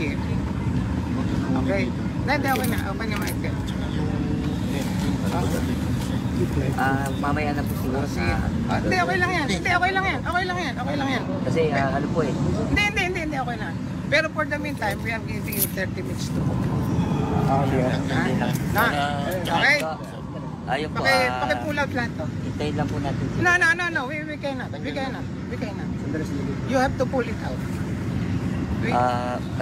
here. Okay. Hindi, okay na. Open yung mic. Mamaya na po siguro Sige. Hindi, okay lang yan. Hindi, okay lang yan. Okay lang yan. Okay lang yan. Kasi ano po eh. Hindi, okay na. Pero for the meantime, we are giving you 30 minutes to go. Okay? Ayun po. Paki-pull out lahat to. Hintayin lang po natin. No. We cannot. You have to pull it out.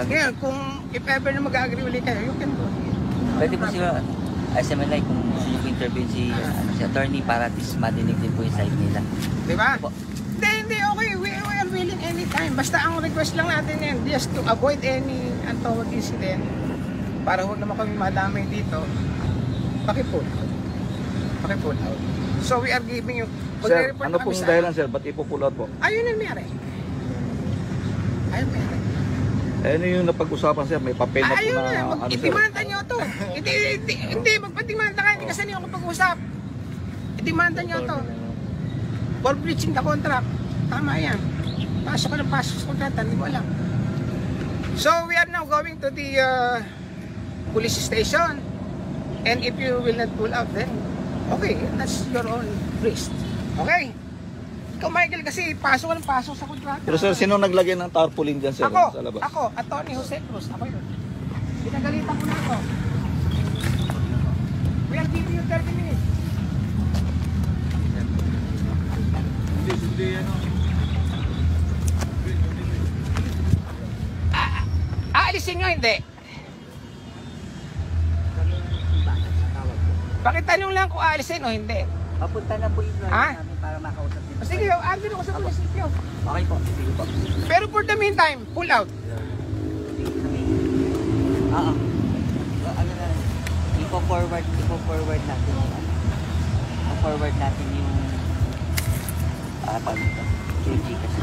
Ngayon, kung if ever na mag-agree ulit kayo, you can go. Pwede po siya SMLI kung gusto nyo intervene si attorney para at least madinig din po yung side nila. Diba? Hindi, okay. We are willing anytime. Basta ang request lang natin yan, just to avoid any untoward incident, para huwag naman kami madamay dito, paki-pull out. So we are giving you... Sir, ano pong dahilan sir? Ba't ipo-pull out po? Ayun ang mayari. Ano yung napag-usapan sir? May papel na po Ayun na... na, itimanda nyo to. Hindi, magpatimanda ka, hindi kasi nyo kapag-usap. Itimanda nyo to. For breaching the contract. Tama yan. Pasok ka ng pasok sa kontrata, hindi mo alam. So we are now going to the police station. And if you will not pull out, then okay, that's your own risk. Okay? Ikaw, Michael, kasi pasok ka ng pasok sa kontrata. Pero sir, sino naglagay ng tarpaulin dyan sir? Sa labas? Ako, Atty. Jose Cruz. Ako yun. Pinagalitan ko na ako. We are giving you 30 minutes. Aalisin nyo, hindi. Pakitanong lang kung aalisin o hindi. Papunta na po yung namin para makausap din. Sige, argue ako sa munisipyo. Okay po, sige po. Pero for the meantime, pull out. Ano na, ipo-forward natin yung i-forward natin yung pag-ito. 2G kasi